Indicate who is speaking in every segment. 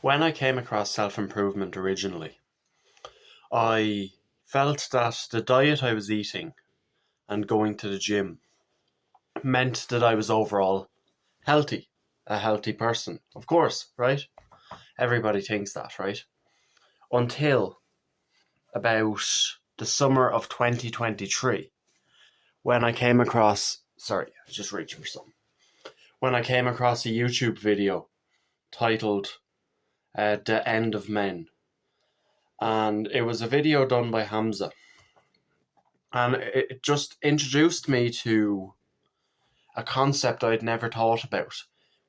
Speaker 1: When I came across self-improvement originally, I felt that the diet I was eating and going to the gym meant that I was overall healthy, a healthy person. Of course, right? Everybody thinks that, right? Until about the summer of 2023, when I came across, sorry, I was just reaching for something. When I came across a YouTube video titled The End of Men. And it was a video done by Hamza. And it just introduced me to a concept I'd never thought about,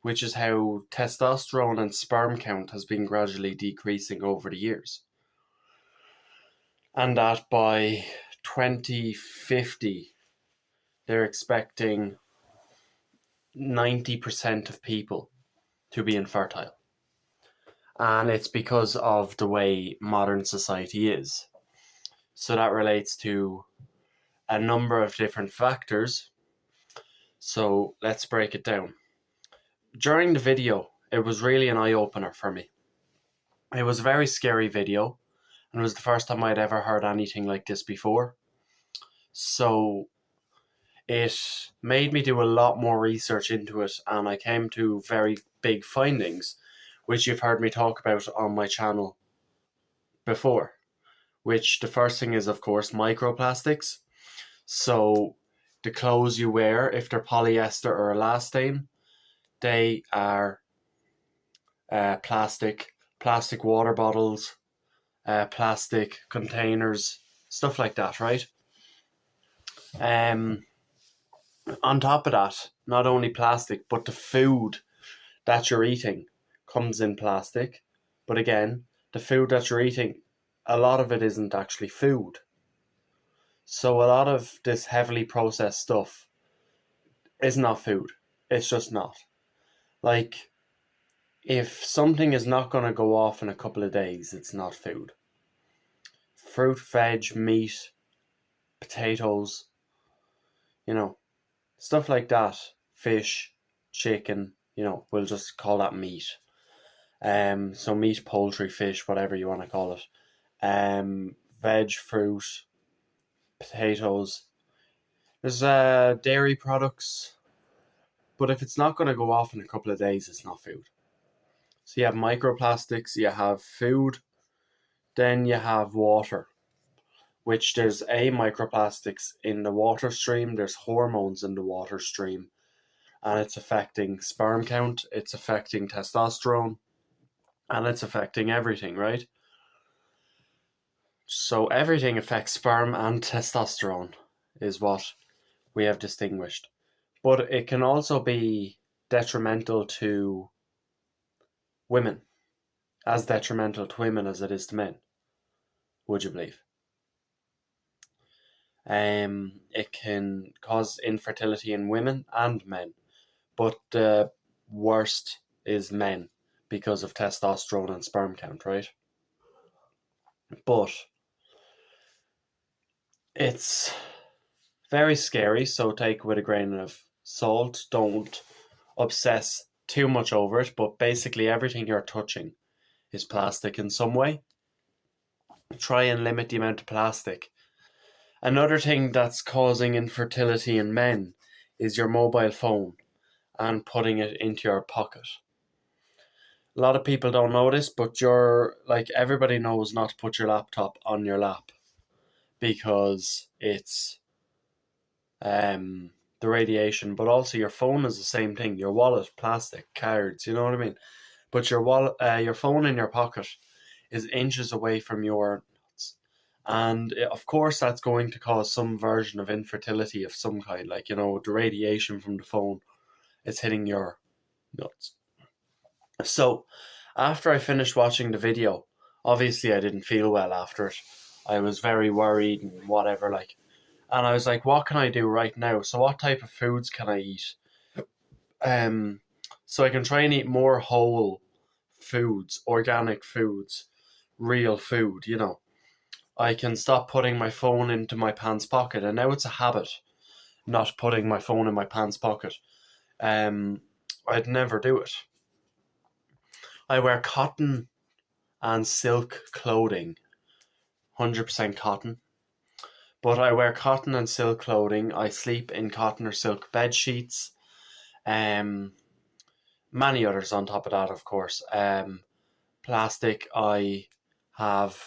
Speaker 1: which is how testosterone and sperm count has been gradually decreasing over the years. And that by 2050, they're expecting 90% of people to be infertile. And it's because of the way modern society is. So that relates to a number of different factors. So let's break it down. During the video, it was really an eye-opener for me. It was a very scary video, and it was the first time I'd ever heard anything like this before. So it made me do a lot more research into it, and I came to very big findings, which you've heard me talk about on my channel before. Which the first thing is, of course, microplastics. So the clothes you wear, if they're polyester or elastane, they are plastic water bottles, plastic containers, stuff like that, right? On top of that, not only plastic, but the food that you're eating comes in plastic. But again, the food that you're eating, a lot of it isn't actually food. So a lot of this heavily processed stuff is not food. It's just not. Like, if something is not going to go off in a couple of days, it's not food. Fruit, veg, meat, potatoes, stuff like that. Fish, chicken, we'll just call that meat. So meat, poultry, fish, whatever you want to call it. Veg, fruit, potatoes. There's dairy products, but if it's not going to go off in a couple of days, it's not food. So you have microplastics, you have food, then you have water, which there's microplastics in the water stream, there's hormones in the water stream, and it's affecting sperm count, it's affecting testosterone, and it's affecting everything, right? So everything affects sperm and testosterone is what we have distinguished. But it can also be detrimental to women, as detrimental to women as it is to men, would you believe? It can cause infertility in women and men, but the worst is men because of testosterone and sperm count, right? But it's very scary, so take it with a grain of salt. Don't obsess too much over it, but basically everything you're touching is plastic in some way. Try and limit the amount of plastic. Another thing that's causing infertility in men is your mobile phone and putting it into your pocket. A lot of people don't know this, but everybody knows not to put your laptop on your lap because it's the radiation, but also your phone is the same thing. Your wallet, plastic, cards, you know what I mean? But your phone in your pocket is inches away from your nuts. And of course that's going to cause some version of infertility of some kind, the radiation from the phone is hitting your nuts. So after I finished watching the video, obviously I didn't feel well after it. I was very worried and whatever, and I was like, what can I do right now? So what type of foods can I eat? So I can try and eat more whole foods, organic foods, real food, I can stop putting my phone into my pants pocket, and now it's a habit, not putting my phone in my pants pocket. I'd never do it. I wear cotton and silk clothing, 100% cotton. But I wear cotton and silk clothing. I sleep in cotton or silk bed sheets. Many others on top of that, of course. Plastic. I have.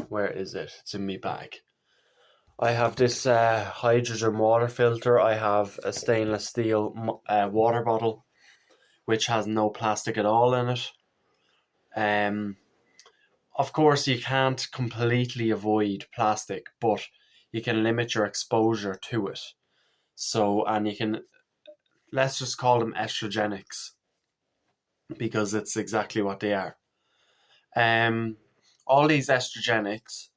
Speaker 1: Where is it? It's in my bag. I have this hydrogen water filter. I have a stainless steel water bottle, which has no plastic at all in it. Of course, you can't completely avoid plastic, but you can limit your exposure to it. So, and you can, let's just call them estrogenics because it's exactly what they are. All these estrogenics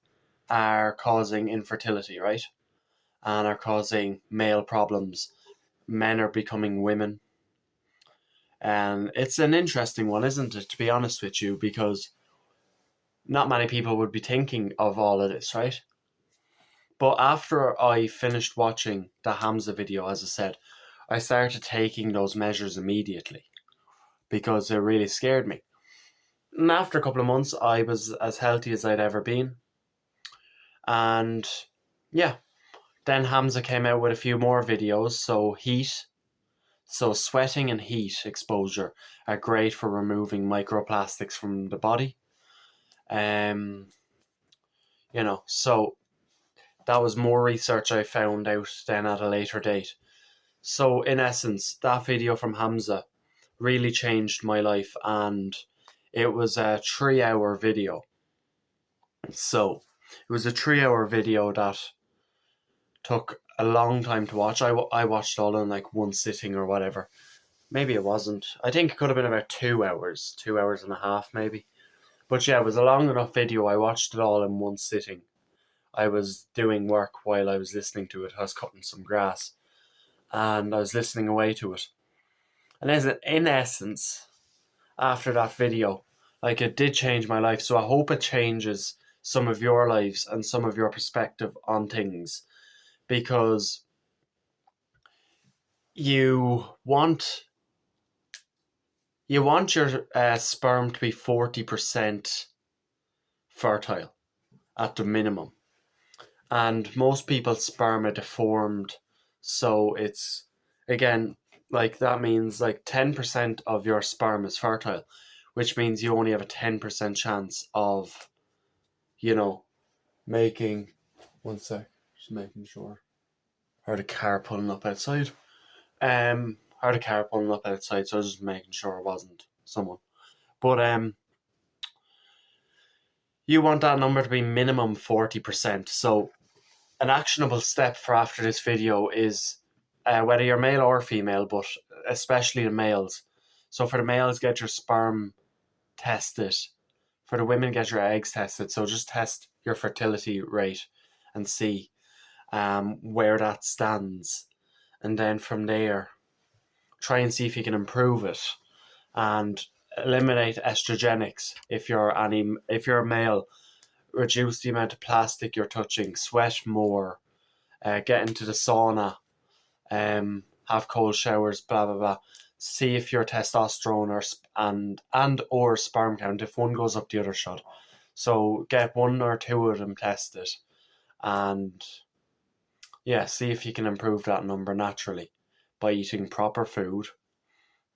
Speaker 1: are causing infertility, right? And are causing male problems. Men are becoming women. And it's an interesting one, isn't it, to be honest with you, because not many people would be thinking of all of this, right? But after I finished watching the Hamza video, as I said, I started taking those measures immediately because it really scared me. And after a couple of months, I was as healthy as I'd ever been. And yeah, then Hamza came out with a few more videos. So sweating and heat exposure are great for removing microplastics from the body. So that was more research I found out then at a later date. So in essence, that video from Hamza really changed my life, and it was a 3-hour video. So it was a 3-hour video that took a long time to watch. I watched all in like one sitting or whatever. Maybe it wasn't. I think it could have been about 2 hours, 2 hours and a half maybe. But yeah, it was a long enough video. I watched it all in one sitting. I was doing work while I was listening to it. I was cutting some grass and I was listening away to it. And in essence, after that video, like, it did change my life. So I hope it changes some of your lives and some of your perspective on things, because you want your sperm to be 40% fertile at the minimum. And most people's sperm are deformed. So it's, again, like, that means like 10% of your sperm is fertile, which means you only have a 10% chance of, making. One sec, just making sure. Heard a car pulling up outside. Heard a car pulling up outside, so I was just making sure it wasn't someone. But you want that number to be minimum 40%. So an actionable step for after this video is, whether you're male or female, but especially the males. So for the males, get your sperm tested. For the women, get your eggs tested. So just test your fertility rate and see where that stands. And then from there, try and see if you can improve it. And eliminate estrogenics if you're a male. Reduce the amount of plastic you're touching. Sweat more. Get into the sauna. Have cold showers. Blah blah blah. See if your testosterone or sperm count, if one goes up, the other should. So get 1 or 2 of them tested, and yeah, see if you can improve that number naturally by eating proper food,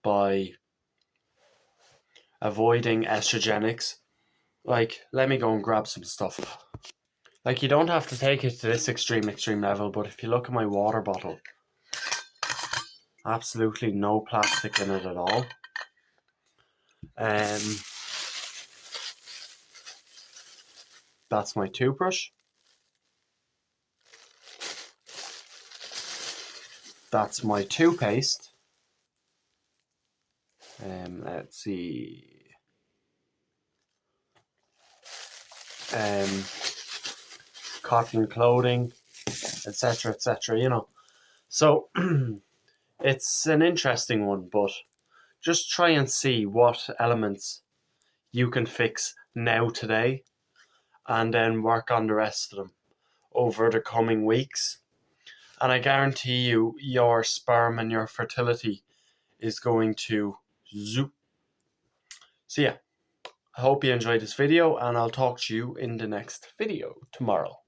Speaker 1: by avoiding estrogenics. Like, let me go and grab some stuff. Like, you don't have to take it to this extreme level, but if you look at my water bottle, absolutely no plastic in it at all. That's my toothbrush. That's my toothpaste. Let's see. Cotton clothing, etc., etc. So it's an interesting one, but just try and see what elements you can fix now today, and then work on the rest of them over the coming weeks. And I guarantee you, your sperm and your fertility is going to zoop. So yeah, I hope you enjoyed this video, and I'll talk to you in the next video tomorrow.